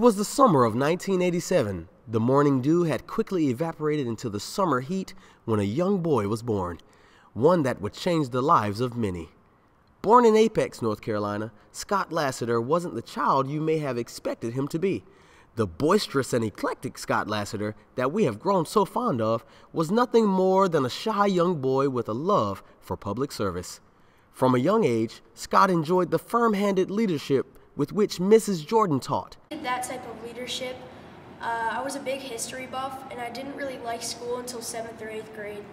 was the summer of 1987. The morning dew had quickly evaporated into the summer heat when a young boy was born, one that would change the lives of many. Born in Apex, North Carolina, Scott Lassiter wasn't the child you may have expected him to be. The boisterous and eclectic Scott Lassiter that we have grown so fond of was nothing more than a shy young boy with a love for public service. From a young age, Scott enjoyed the firm-handed leadership with which Mrs. Jordan taught. That type of leadership, I was a big history buff, and I didn't really like school until 7th or 8th grade.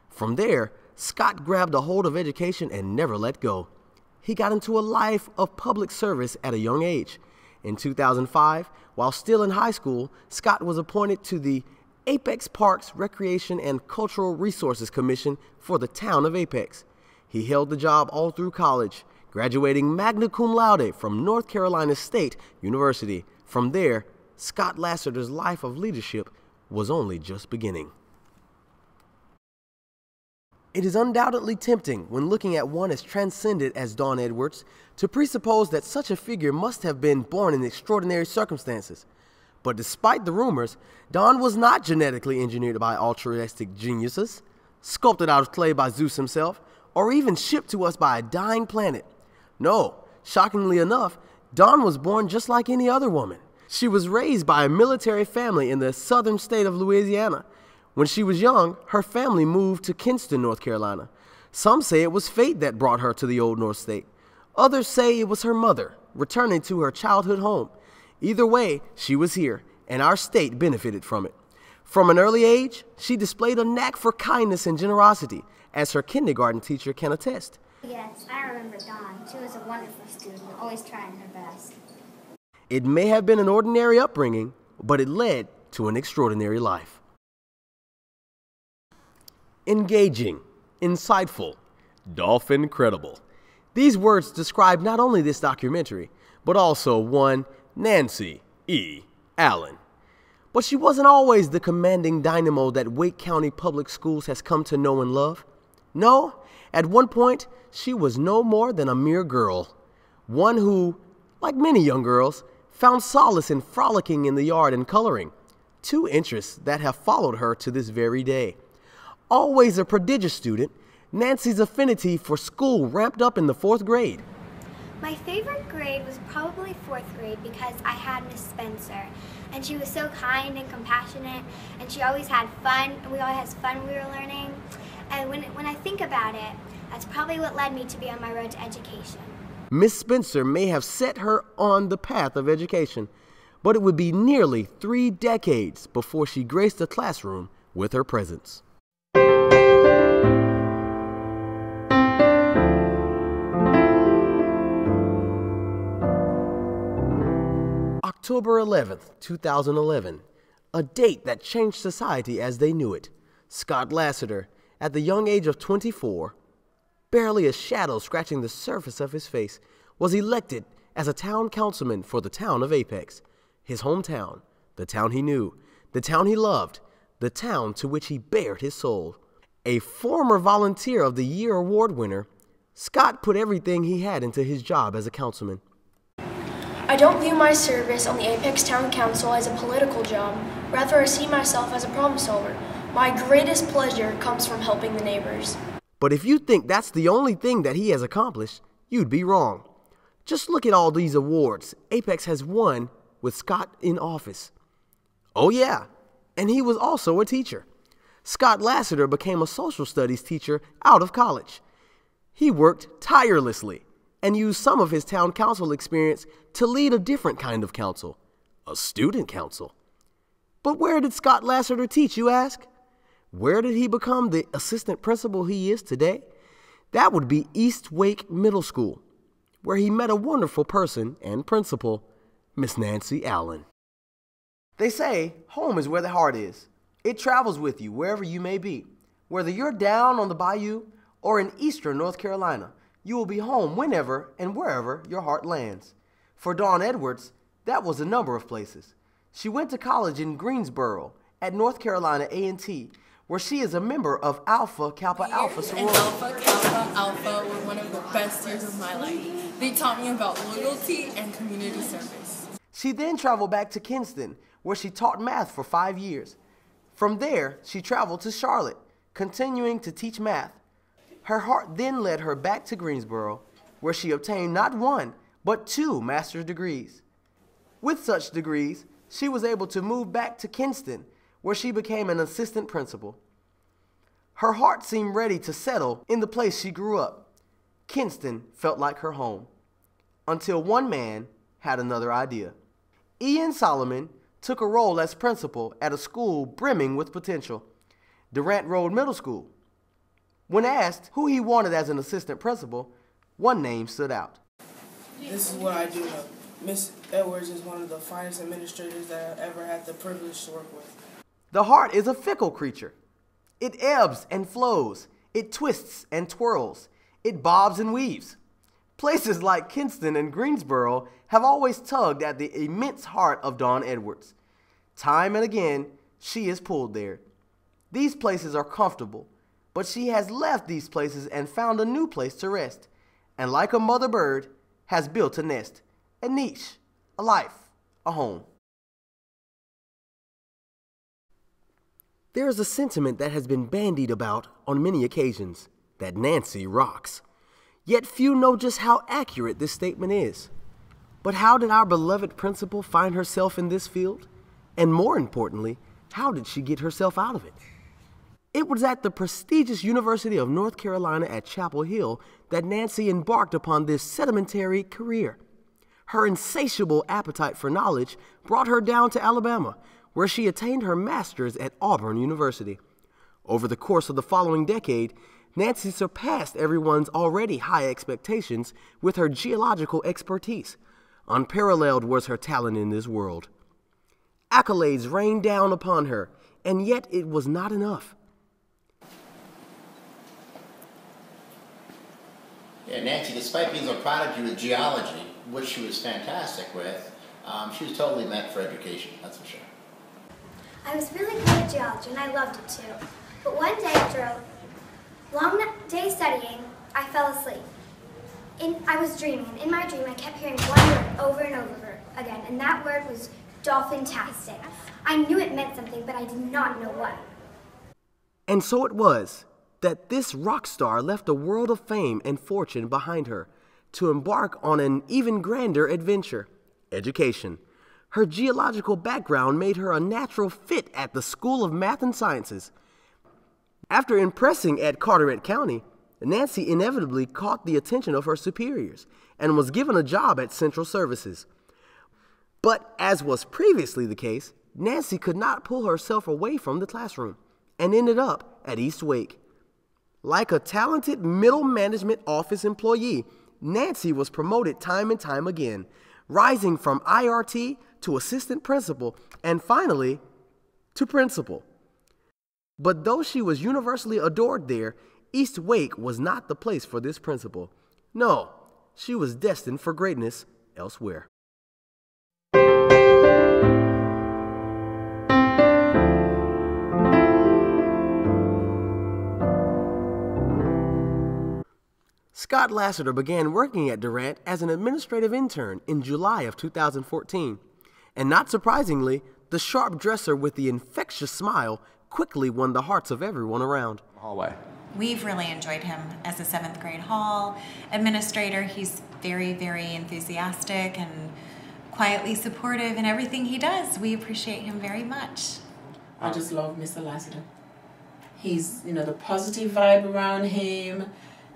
From there, Scott grabbed a hold of education and never let go. He got into a life of public service at a young age. In 2005, while still in high school, Scott was appointed to the Apex Parks Recreation and Cultural Resources Commission for the town of Apex. He held the job all through college, graduating magna cum laude from North Carolina State University. From there, Scott Lassiter's life of leadership was only just beginning. It is undoubtedly tempting, when looking at one as transcendent as Dawn Edwards, to presuppose that such a figure must have been born in extraordinary circumstances. But despite the rumors, Dawn was not genetically engineered by altruistic geniuses, sculpted out of clay by Zeus himself, or even shipped to us by a dying planet. No, shockingly enough, Dawn was born just like any other woman. She was raised by a military family in the southern state of Louisiana. When she was young, her family moved to Kinston, North Carolina. Some say it was fate that brought her to the Old North State. Others say it was her mother, returning to her childhood home. Either way, she was here, and our state benefited from it. From an early age, she displayed a knack for kindness and generosity, as her kindergarten teacher can attest. Yes, I remember Dawn. She was a wonderful student, always trying her best. It may have been an ordinary upbringing, but it led to an extraordinary life. Engaging, insightful, dolphin credible. These words describe not only this documentary, but also one Nancy E. Allen. But she wasn't always the commanding dynamo that Wake County Public Schools has come to know and love. No, at one point, she was no more than a mere girl. One who, like many young girls, found solace in frolicking in the yard and coloring. Two interests that have followed her to this very day. Always a prodigious student, Nancy's affinity for school ramped up in the 4th grade. My favorite grade was probably 4th grade because I had Miss Spencer, and she was so kind and compassionate, and she always had fun, and we always had fun when we were learning. And when I think about it, that's probably what led me to be on my road to education. Miss Spencer may have set her on the path of education, but it would be nearly 3 decades before she graced the classroom with her presence. October 11th, 2011, a date that changed society as they knew it. Scott Lassiter, at the young age of 24, barely a shadow scratching the surface of his face, was elected as a town councilman for the town of Apex, his hometown, the town he knew, the town he loved, the town to which he bared his soul. A former Volunteer of the Year award winner, Scott put everything he had into his job as a councilman. I don't view my service on the Apex Town Council as a political job. Rather, I see myself as a problem solver. My greatest pleasure comes from helping the neighbors. But if you think that's the only thing that he has accomplished, you'd be wrong. Just look at all these awards Apex has won with Scott in office. Oh yeah, and he was also a teacher. Scott Lassiter became a social studies teacher out of college. He worked tirelessly and used some of his town council experience to lead a different kind of council, a student council. But where did Scott Lassiter teach, you ask? Where did he become the assistant principal he is today? That would be East Wake Middle School, where he met a wonderful person and principal, Miss Nancy Allen. They say home is where the heart is. It travels with you wherever you may be. Whether you're down on the bayou or in eastern North Carolina, you will be home whenever and wherever your heart lands. For Dawn Edwards, that was a number of places. She went to college in Greensboro at North Carolina A&T, where she is a member of Alpha Kappa Alpha sorority. Alpha Kappa Alpha were one of the best years of my life. They taught me about loyalty and community service. She then traveled back to Kinston, where she taught math for 5 years. From there, she traveled to Charlotte, continuing to teach math. Her heart then led her back to Greensboro, where she obtained not one, but 2 master's degrees. With such degrees, she was able to move back to Kinston, where she became an assistant principal. Her heart seemed ready to settle in the place she grew up. Kinston felt like her home. Until one man had another idea. Ian Solomon took a role as principal at a school brimming with potential, Durant Road Middle School. When asked who he wanted as an assistant principal, one name stood out. This is what I do know. Miss Edwards is one of the finest administrators that I've ever had the privilege to work with. The heart is a fickle creature. It ebbs and flows. It twists and twirls. It bobs and weaves. Places like Kinston and Greensboro have always tugged at the immense heart of Dawn Edwards. Time and again, she is pulled there. These places are comfortable, but she has left these places and found a new place to rest, and like a mother bird, has built a nest, a niche, a life, a home. There is a sentiment that has been bandied about on many occasions, that Nancy rocks. Yet few know just how accurate this statement is. But how did our beloved principal find herself in this field? And more importantly, how did she get herself out of it? It was at the prestigious University of North Carolina at Chapel Hill that Nancy embarked upon this sedimentary career. Her insatiable appetite for knowledge brought her down to Alabama, where she attained her master's at Auburn University. Over the course of the following decade, Nancy surpassed everyone's already high expectations with her geological expertise. Unparalleled was her talent in this world. Accolades rained down upon her, and yet it was not enough. Yeah, Nancy, despite being a prodigy with geology, which she was fantastic with, she was totally meant for education, that's for sure. I was really good at geology, and I loved it too. But one day, after a long day studying, I fell asleep. I was dreaming, and in my dream, I kept hearing one word over and over again, and that word was dolphin-tastic. I knew it meant something, but I did not know what. And so it was that this rock star left a world of fame and fortune behind her to embark on an even grander adventure, education. Her geological background made her a natural fit at the School of Math and Sciences. After impressing at Carteret County, Nancy inevitably caught the attention of her superiors and was given a job at Central Services. But as was previously the case, Nancy could not pull herself away from the classroom and ended up at East Wake. Like a talented middle management office employee, Nancy was promoted time and time again, rising from IRT to assistant principal and finally to principal. But though she was universally adored there, East Wake was not the place for this principal. No, she was destined for greatness elsewhere. Scott Lassiter began working at Durant as an administrative intern in July of 2014. And not surprisingly, the sharp dresser with the infectious smile quickly won the hearts of everyone around. Hallway. We've really enjoyed him as a 7th grade hall administrator. He's very, very enthusiastic and quietly supportive in everything he does. We appreciate him very much. I just love Mr. Lassiter. He's, the positive vibe around him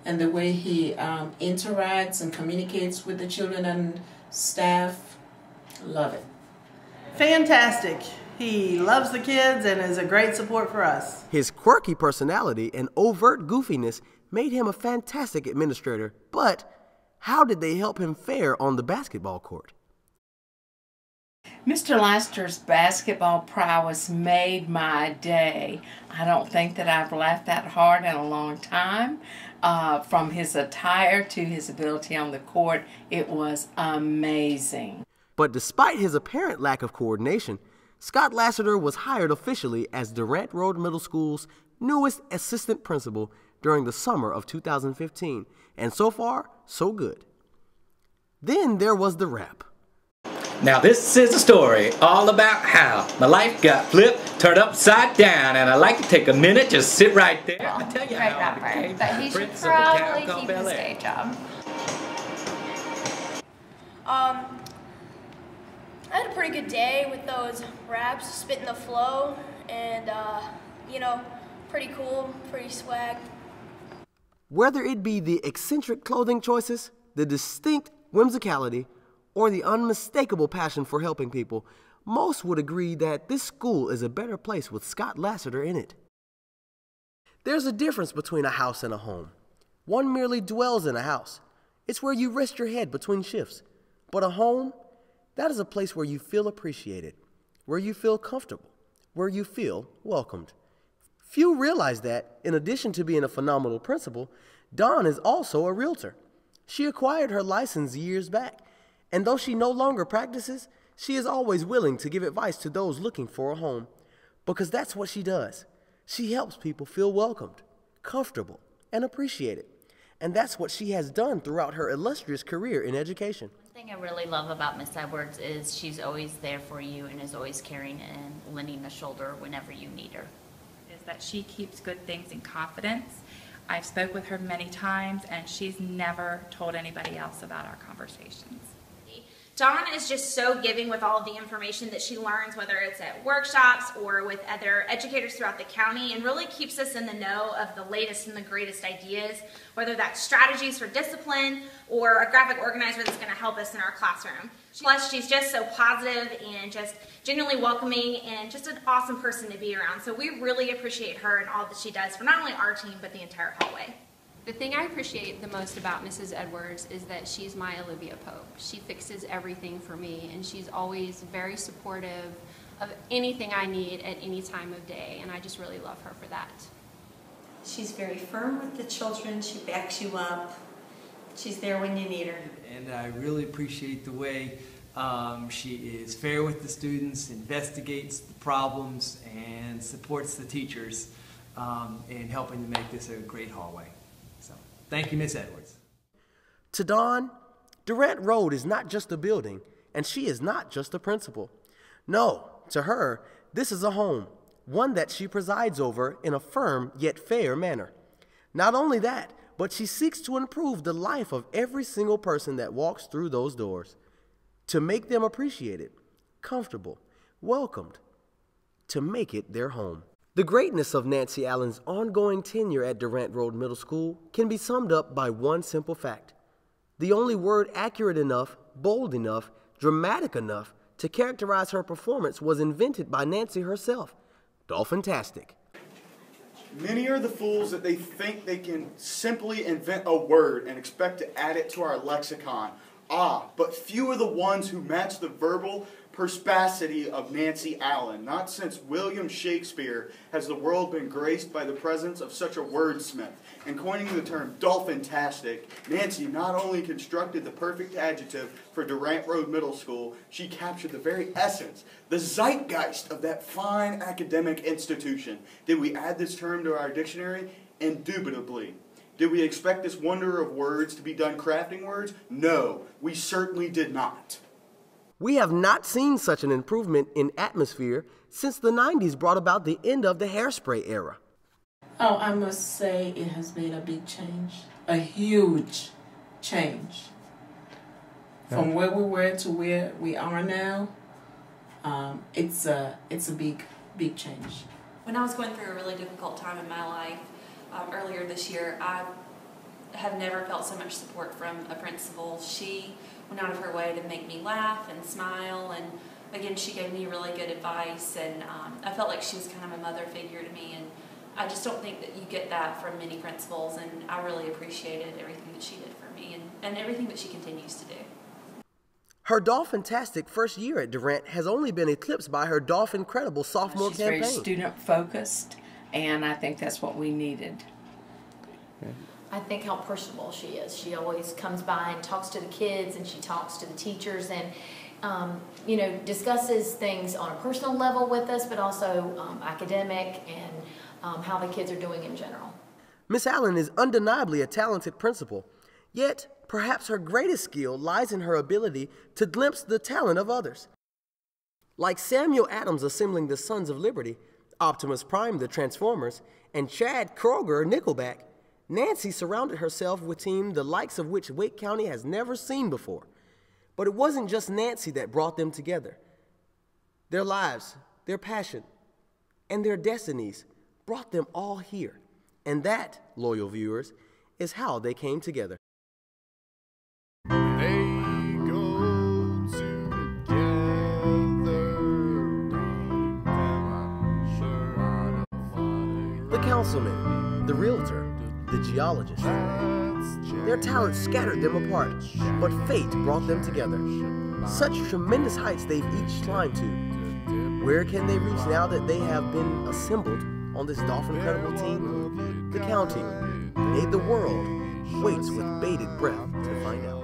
and the way he interacts and communicates with the children and staff. Love it. Fantastic. He loves the kids and is a great support for us. His quirky personality and overt goofiness made him a fantastic administrator, but how did they help him fare on the basketball court? Mr. Lassiter's basketball prowess made my day. I don't think that I've laughed that hard in a long time. From his attire to his ability on the court, it was amazing. But despite his apparent lack of coordination, Scott Lassiter was hired officially as Durant Road Middle School's newest assistant principal during the summer of 2015, and so far, so good. Then there was the rap. Now this is a story all about how my life got flipped, turned upside down, and I'd like to take a minute, just sit right there. Well, I tell you right how that I part, became but he should prince of a town probably called keep Bel his Air. day job. I had a pretty good day with those raps, spitting the flow, and, you know, pretty cool, pretty swag. Whether it be the eccentric clothing choices, the distinct whimsicality, or the unmistakable passion for helping people, most would agree that this school is a better place with Scott Lassiter in it. There's a difference between a house and a home. One merely dwells in a house. It's where you rest your head between shifts. But a home, that is a place where you feel appreciated, where you feel comfortable, where you feel welcomed. Few realize that, in addition to being a phenomenal principal, Dawn is also a realtor. She acquired her license years back, and though she no longer practices, she is always willing to give advice to those looking for a home, because that's what she does. She helps people feel welcomed, comfortable, and appreciated. And that's what she has done throughout her illustrious career in education. One thing I really love about Miss Edwards is she's always there for you and is always caring and lending a shoulder whenever you need her. Is that she keeps good things in confidence. I've spoke with her many times and she's never told anybody else about our conversations. Dawn is just so giving with all of the information that she learns, whether it's at workshops or with other educators throughout the county, and really keeps us in the know of the latest and the greatest ideas, whether that's strategies for discipline or a graphic organizer that's going to help us in our classroom. Plus, she's just so positive and just genuinely welcoming and just an awesome person to be around. So we really appreciate her and all that she does for not only our team, but the entire hallway. The thing I appreciate the most about Mrs. Edwards is that she's my Olivia Pope. She fixes everything for me, and she's always very supportive of anything I need at any time of day, and I just really love her for that. She's very firm with the children. She backs you up. She's there when you need her. And I really appreciate the way she is fair with the students, investigates the problems, and supports the teachers in helping to make this a great hallway. So, thank you, Miss Edwards. To Dawn, Durant Road is not just a building, and she is not just a principal. No, to her, this is a home, one that she presides over in a firm yet fair manner. Not only that, but she seeks to improve the life of every single person that walks through those doors, to make them appreciated, comfortable, welcomed, to make it their home. The greatness of Nancy Allen's ongoing tenure at Durant Road Middle School can be summed up by one simple fact. The only word accurate enough, bold enough, dramatic enough to characterize her performance was invented by Nancy herself. Dolphin-tastic. Many are the fools that they think they can simply invent a word and expect to add it to our lexicon. But few are the ones who match the verbal perspicacity of Nancy Allen. Not since William Shakespeare has the world been graced by the presence of such a wordsmith. And coining the term dolphin-tastic, Nancy not only constructed the perfect adjective for Durant Road Middle School, she captured the very essence, the zeitgeist of that fine academic institution. Did we add this term to our dictionary? Indubitably. Did we expect this wonder of words to be done crafting words? No, we certainly did not. We have not seen such an improvement in atmosphere since the 90s brought about the end of the hairspray era. Oh, I must say it has made a big change, a huge change. From where we were to where we are now, it's a big change. When I was going through a really difficult time in my life earlier this year, I have never felt so much support from a principal. She went out of her way to make me laugh and smile, and again, she gave me really good advice, and I felt like she was kind of a mother figure to me, and I just don't think that you get that from many principals, and I really appreciated everything that she did for me and everything that she continues to do. Her Dolphin-tastic first year at Durant has only been eclipsed by her Dolphin-credible sophomore campaign. She's very student-focused, and I think that's what we needed. I think how personable she is. She always comes by and talks to the kids, and she talks to the teachers, and you know, discusses things on a personal level with us, but also academic and how the kids are doing in general. Miss Allen is undeniably a talented principal, yet Perhaps her greatest skill lies in her ability to glimpse the talent of others. Like Samuel Adams assembling the Sons of Liberty, Optimus Prime the Transformers, and Chad Kroger Nickelback, Nancy surrounded herself with a team the likes of which Wake County has never seen before. But it wasn't just Nancy that brought them together. Their lives, their passion, and their destinies brought them all here. And that, loyal viewers, is how they came together. The councilman, the realtor, the geologist. Their talents scattered them apart, but fate brought them together. Such tremendous heights they've each climbed to. Where can they reach now that they have been assembled on this Dolphin Credible team? The county, nay, the world, waits with bated breath to find out.